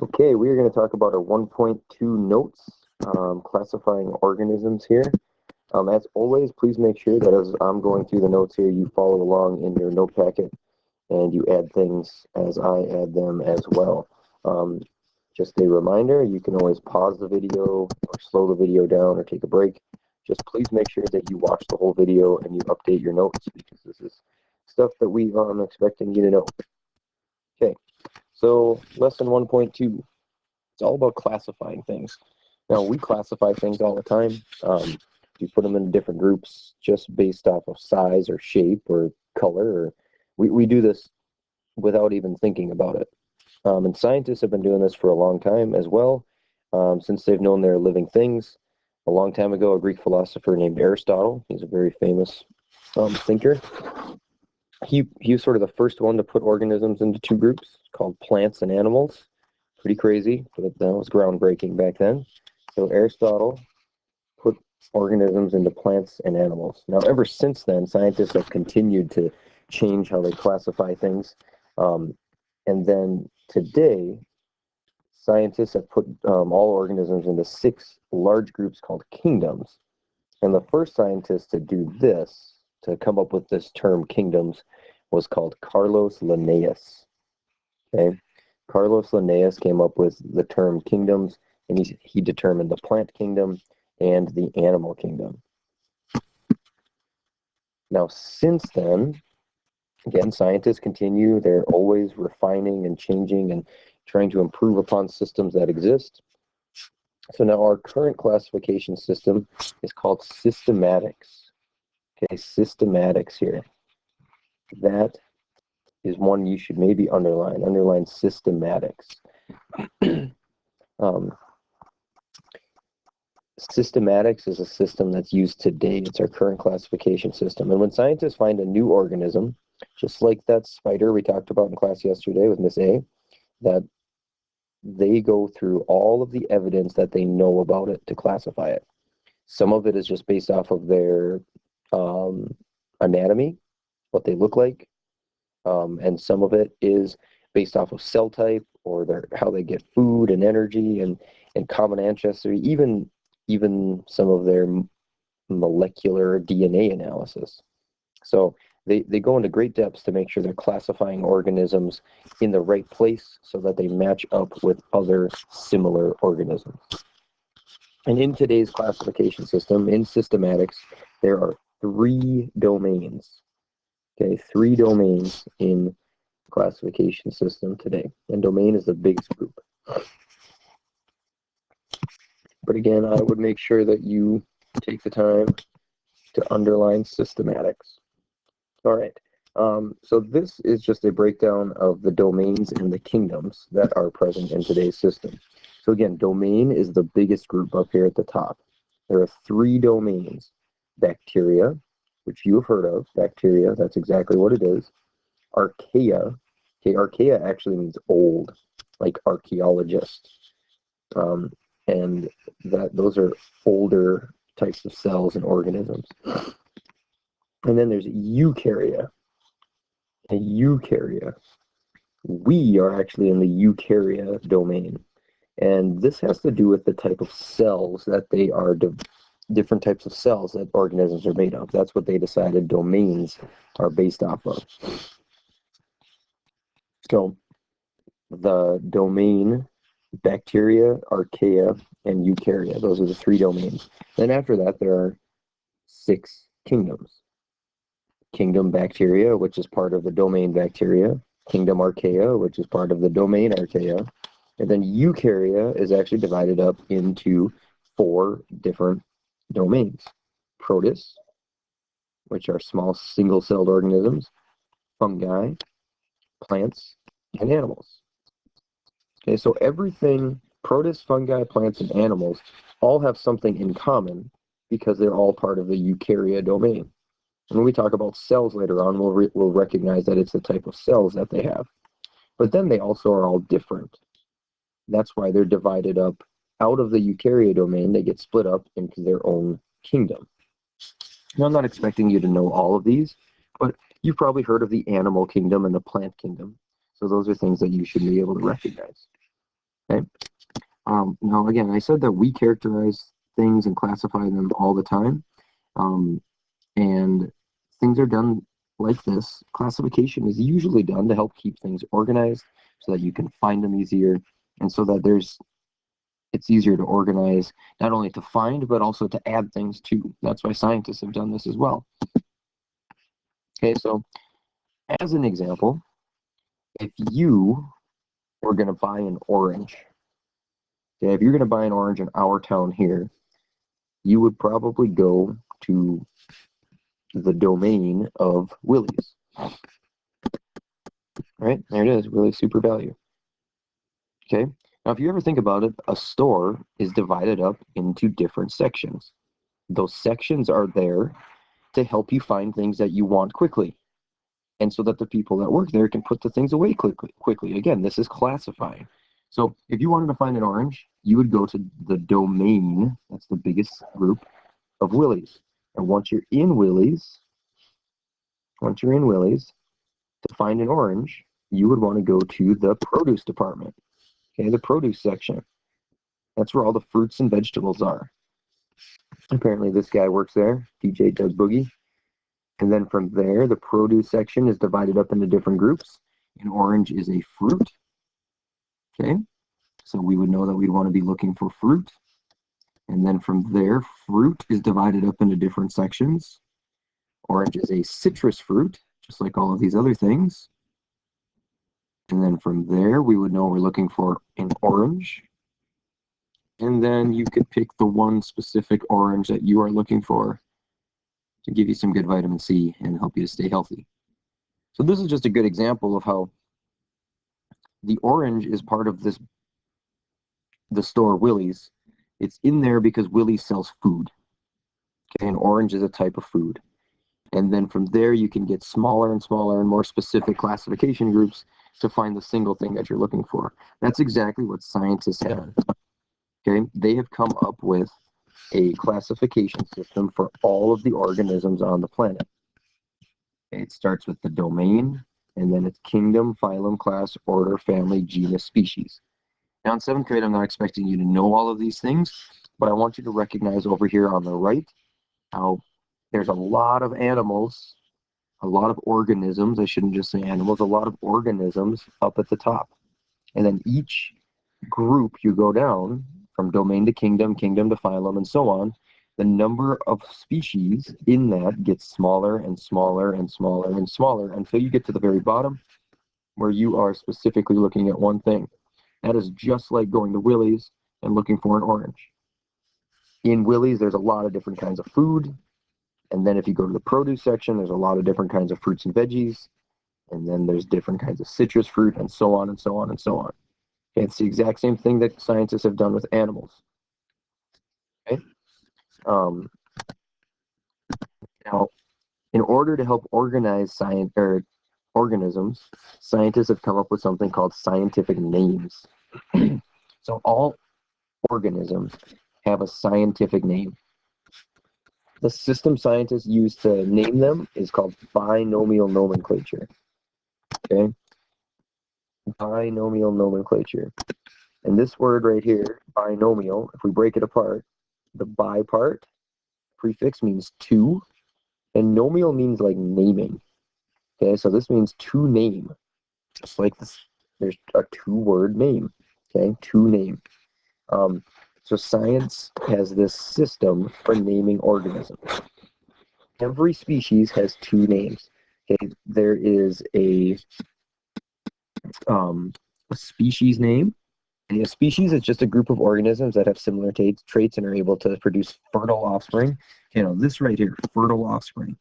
Okay, we are going to talk about our 1.2 notes, classifying organisms here. As always, please make sure that as I'm going through the notes here, you follow along in your note packet and you add things as I add them as well. Just a reminder, you can always pause the video or slow the video down or take a break. Just please make sure that you watch the whole video and you update your notes because this is stuff that we are expecting you to know. Okay, so lesson 1.2. It's all about classifying things. Now, we classify things all the time. We put them in different groups just based off of size or shape or color. Or we do this without even thinking about it. And scientists have been doing this for a long time as well, since they've known they're living things. A long time ago, a Greek philosopher named Aristotle, he's a very famous thinker. He was sort of the first one to put organisms into two groups called plants and animals. Pretty crazy, but that was groundbreaking back then. So Aristotle put organisms into plants and animals. Now, ever since then, scientists have continued to change how they classify things. And then today, scientists have put all organisms into 6 large groups called kingdoms. And the first scientist to do this, to come up with this term kingdoms, was called Carlos Linnaeus. Okay. Carlos Linnaeus came up with the term kingdoms, and he determined the plant kingdom and the animal kingdom. Now, since then, again, scientists continue. They're always refining and changing and trying to improve upon systems that exist. So now our current classification system is called systematics. Okay, systematics here. That is one you should maybe underline. Underline systematics. Systematics is a system that's used today. It's our current classification system. And when scientists find a new organism, just like that spider we talked about in class yesterday with Miss A, that they go through all of the evidence that they know about it to classify it. Some of it is just based off of their anatomy, what they look like, and some of it is based off of cell type or how they get food and energy and common ancestry, even some of their molecular DNA analysis. So they go into great depths to make sure they're classifying organisms in the right place so that they match up with other similar organisms. And in today's classification system, in systematics, there are 3 domains. Okay, 3 domains in the classification system today. And domain is the biggest group. But again, I would make sure that you take the time to underline systematics. All right. So this is just a breakdown of the domains and the kingdoms that are present in today's system. So again, domain is the biggest group up here at the top. There are 3 domains. Bacteria, which you have heard of. Bacteria, that's exactly what it is. Archaea. Okay, archaea actually means old, like archaeologist. And those are older types of cells and organisms. And then there's eukarya. A eukarya. We are actually in the eukarya domain. And this has to do with the type of cells that they are, different types of cells that organisms are made of. That's what they decided domains are based off of. So the domain, bacteria, archaea, and eukarya, those are the 3 domains. Then after that, there are 6 kingdoms. Kingdom bacteria, which is part of the domain bacteria. Kingdom archaea, which is part of the domain archaea. And then eukarya is actually divided up into 4 different domains. Protists, which are small single-celled organisms, fungi, plants, and animals. Okay, so everything, protists, fungi, plants, and animals, all have something in common because they're all part of the eukarya domain. And when we talk about cells later on, we'll recognize that it's the type of cells that they have. But then they also are all different. That's why they're divided up out of the eukarya domain. They get split up into their own kingdom. Now, I'm not expecting you to know all of these, but you've probably heard of the animal kingdom and the plant kingdom. So those are things that you should be able to recognize. Okay. Now, again, I said that we characterize things and classify them all the time. And things are done like this. Classification is usually done to help keep things organized so that you can find them easier and so that it's easier to organize, not only to find, but also to add things to. That's why scientists have done this as well. Okay, so as an example, if you were going to buy an orange, okay, if you're going to buy an orange in our town here, you would probably go to the domain of Willie's. Right, there it is, Willie's Super Value. Okay, now if you ever think about it, a store is divided up into different sections. Those sections are there to help you find things that you want quickly, and so that the people that work there can put the things away quickly. Again, this is classifying. So if you wanted to find an orange, you would go to the domain, that's the biggest group, of Willie's. And once you're in Willie's, to find an orange, you would want to go to the produce department. Okay, the produce section. That's where all the fruits and vegetables are. Apparently this guy works there, DJ Doug Boogie. And then from there, the produce section is divided up into different groups. And orange is a fruit. Okay, so we would know that we'd want to be looking for fruit. And then from there, fruit is divided up into different sections. Orange is a citrus fruit, just like all of these other things. And then from there, we would know we're looking for an orange. And then you could pick the one specific orange that you are looking for to give you some good vitamin C and help you to stay healthy. So this is just a good example of how the orange is part of the store Willie's. It's in there because Willie's sells food. Okay, and orange is a type of food. And then from there, you can get smaller and smaller and more specific classification groups to find the single thing that you're looking for. That's exactly what scientists have done. Okay, they have come up with a classification system for all of the organisms on the planet. Okay, it starts with the domain, and then it's kingdom, phylum, class, order, family, genus, species. Now in 7th grade, I'm not expecting you to know all of these things, but I want you to recognize over here on the right how there's a lot of animals, a lot of organisms, I shouldn't just say animals, a lot of organisms up at the top. And then each group you go down, from domain to kingdom, kingdom to phylum, and so on, the number of species in that gets smaller and smaller and smaller and smaller until you get to the very bottom where you are specifically looking at one thing. That is just like going to Willie's and looking for an orange. In Willie's, there's a lot of different kinds of food. And then if you go to the produce section, there's a lot of different kinds of fruits and veggies. And then there's different kinds of citrus fruit and so on and so on and so on. Okay, it's the exact same thing that scientists have done with animals. Okay. Now, in order to help organize organisms, scientists have come up with something called scientific names. So all organisms have a scientific name. The system scientists use to name them is called binomial nomenclature. Okay? Binomial nomenclature. And this word right here, binomial, if we break it apart, the bi part, prefix means two, and nomial means like naming. Okay, so this means to name. Just like this, there's a two-word name. Okay, to name. So science has this system for naming organisms. Every species has two names. Okay, there is a species name. And a species is just a group of organisms that have similar traits and are able to produce fertile offspring. You know, this right here, fertile offspring.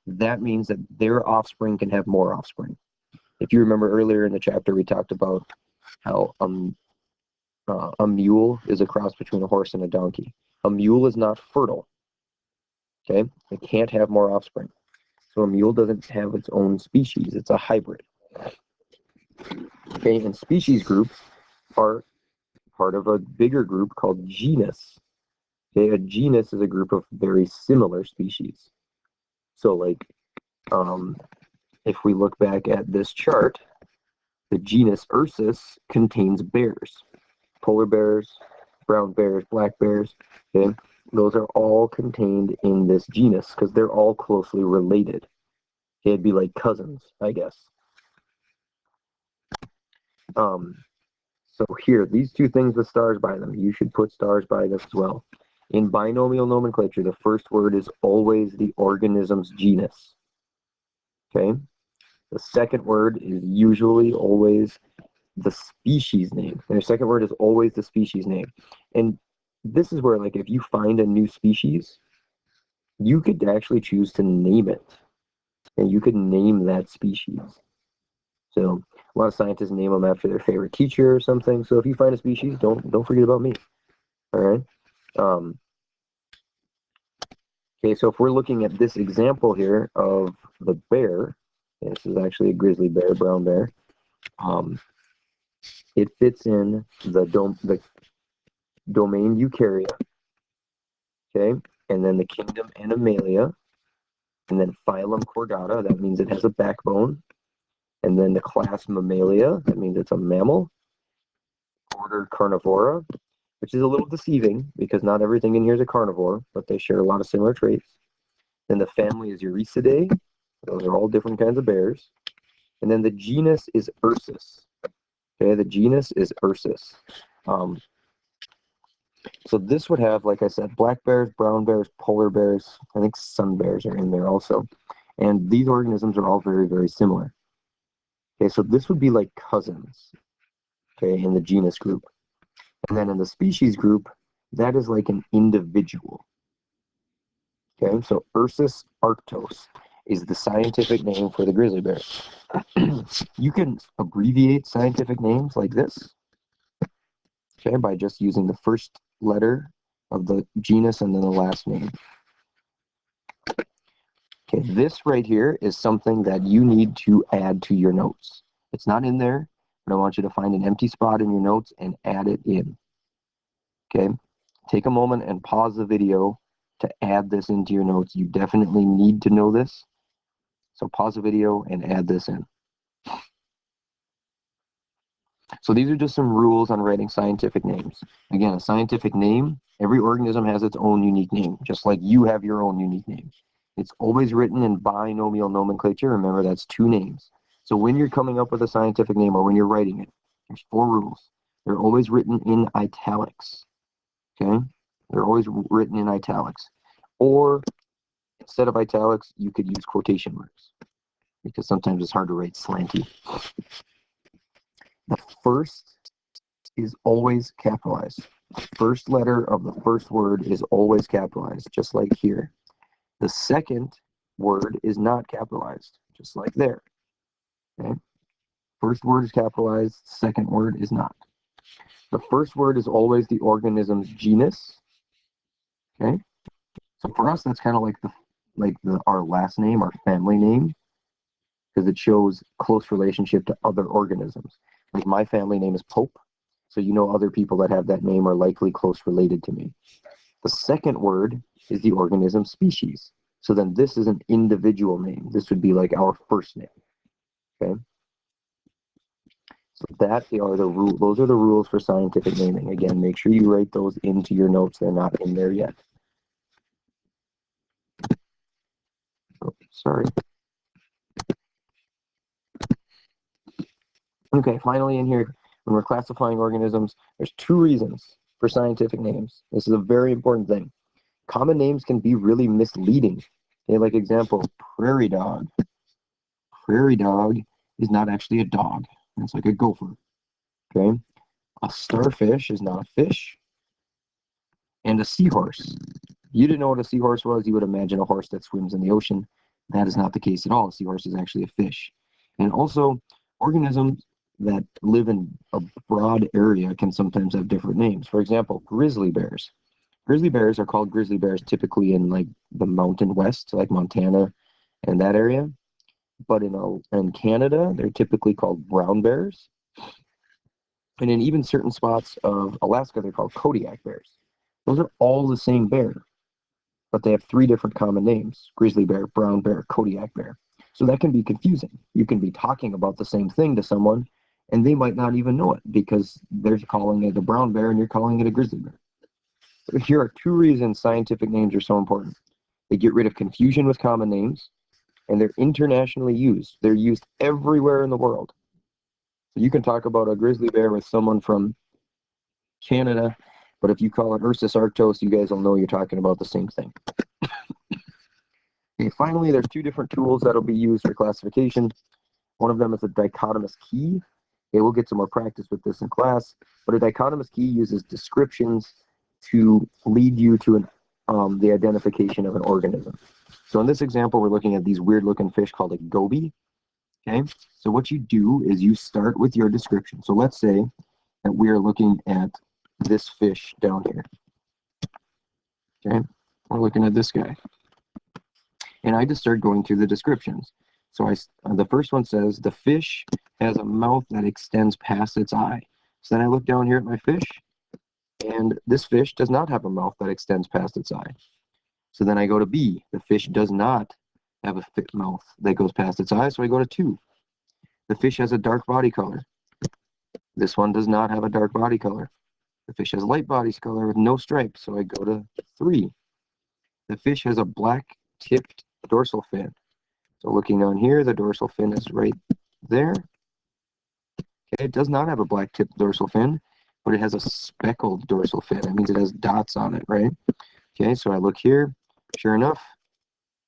That means that their offspring can have more offspring. If you remember earlier in the chapter, we talked about how a mule is a cross between a horse and a donkey. A mule is not fertile. Okay, it can't have more offspring. So a mule doesn't have its own species. It's a hybrid. Okay, and species groups are part of a bigger group called genus. Okay, a genus is a group of very similar species. So like, if we look back at this chart, the genus Ursus contains bears. polar bears, brown bears, black bears, okay? Those are all contained in this genus because they're all closely related. It'd be like cousins, I guess. So here, these two things with stars by them, you should put stars by them as well. In binomial nomenclature, the first word is always the organism's genus. Okay? The second word is usually always the species name. And the second word is always the species name. And this is where, like, if you find a new species, you could actually choose to name it. And you could name that species. So a lot of scientists name them after their favorite teacher or something. So if you find a species, don't forget about me. All right. Okay, so if we're looking at this example here of the bear, this is actually a grizzly bear, brown bear. It fits in the domain Eukarya, okay, and then the kingdom Animalia, and then phylum Chordata, that means it has a backbone, and then the class Mammalia, that means it's a mammal, order Carnivora, which is a little deceiving because not everything in here is a carnivore, but they share a lot of similar traits. Then the family is Eurycidae, those are all different kinds of bears, and then the genus is Ursus. Okay, the genus is Ursus. So this would have, like I said, black bears, brown bears, polar bears. I think sun bears are in there also. And these organisms are all very, very similar. Okay, so this would be like cousins, okay, in the genus group. And then in the species group, that is like an individual. Okay, so Ursus arctos is the scientific name for the grizzly bear. You can abbreviate scientific names like this, okay, by just using the first letter of the genus and then the last name. Okay, this right here is something that you need to add to your notes. It's not in there, but I want you to find an empty spot in your notes and add it in. Okay, take a moment and pause the video to add this into your notes. You definitely need to know this. So pause the video and add this in. So these are just some rules on writing scientific names. Again, a scientific name, every organism has its own unique name, just like you have your own unique name. It's always written in binomial nomenclature. Remember, that's two names. So when you're coming up with a scientific name or when you're writing it, there's 4 rules. They're always written in italics. Okay? They're always written in italics. Or instead of italics, you could use quotation marks because sometimes it's hard to write slanty. The first is always capitalized. The first letter of the first word is always capitalized, just like here. The second word is not capitalized, just like there. Okay? First word is capitalized, second word is not. The first word is always the organism's genus. Okay? So for us, that's kind of like our last name, our family name, because it shows close relationship to other organisms. Like my family name is Pope, so you know other people that have that name are likely close related to me. The second word is the organism species. So then this is an individual name. This would be like our first name. Okay? So that are the rule. Those are the rules for scientific naming. Again, make sure you write those into your notes. They're not in there yet. Oh, sorry. Okay, finally in here, when we're classifying organisms, there's 2 reasons for scientific names. This is a very important thing. Common names can be really misleading. Okay, like example, prairie dog. Prairie dog is not actually a dog. It's like a gopher. Okay, a starfish is not a fish. And a seahorse. You didn't know what a seahorse was, you would imagine a horse that swims in the ocean. That is not the case at all. A seahorse is actually a fish. And also, organisms that live in a broad area can sometimes have different names. For example, grizzly bears. Grizzly bears are called grizzly bears typically in like the mountain west, like Montana and that area. But in Canada, they're typically called brown bears. And in even certain spots of Alaska, they're called Kodiak bears. Those are all the same bear, but they have 3 different common names: grizzly bear, brown bear, Kodiak bear. So that can be confusing. You can be talking about the same thing to someone, and they might not even know it because they're calling it a brown bear and you're calling it a grizzly bear. So here are two reasons scientific names are so important. They get rid of confusion with common names, and they're internationally used. They're used everywhere in the world. So you can talk about a grizzly bear with someone from Canada, but if you call it Ursus arctos, you guys will know you're talking about the same thing. Okay, finally, there's two different tools that will be used for classification. One of them is a dichotomous key. Okay, we'll get some more practice with this in class, but a dichotomous key uses descriptions to lead you to the identification of an organism. So in this example, we're looking at these weird-looking fish called a goby. Okay, so what you do is you start with your description. So let's say that we are looking at this fish down here. Okay, we're looking at this guy. And I just start going through the descriptions. So the first one says, the fish has a mouth that extends past its eye. So then I look down here at my fish, and this fish does not have a mouth that extends past its eye. So then I go to B. The fish does not have a thick mouth that goes past its eye, so I go to 2. The fish has a dark body color. This one does not have a dark body color. The fish has light body color with no stripes, so I go to 3. The fish has a black-tipped dorsal fin. So looking on here, the dorsal fin is right there. Okay, it does not have a black-tipped dorsal fin, but it has a speckled dorsal fin. That means it has dots on it, right? Okay, so I look here. Sure enough,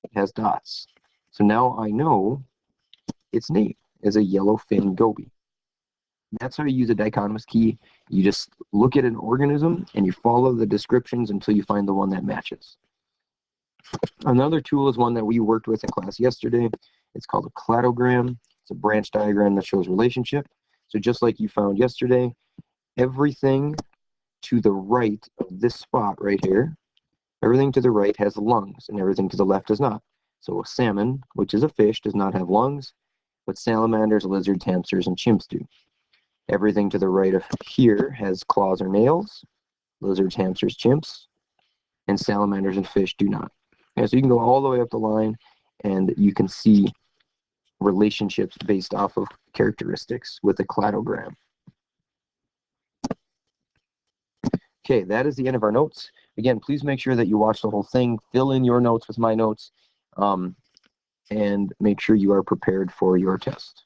it has dots. So now I know its name is a yellowfin goby. That's how you use a dichotomous key. You just look at an organism and you follow the descriptions until you find the one that matches. Another tool is one that we worked with in class yesterday. It's called a cladogram. It's a branch diagram that shows relationship. So just like you found yesterday, everything to the right of this spot right here, everything to the right has lungs and everything to the left does not. So a salmon, which is a fish, does not have lungs, but salamanders, lizards, hamsters, and chimps do. Everything to the right of here has claws or nails. Lizards, hamsters, chimps, and salamanders and fish do not. Okay, so you can go all the way up the line and you can see relationships based off of characteristics with a cladogram. Okay, that is the end of our notes. Again, please make sure that you watch the whole thing, fill in your notes with my notes, and make sure you are prepared for your test.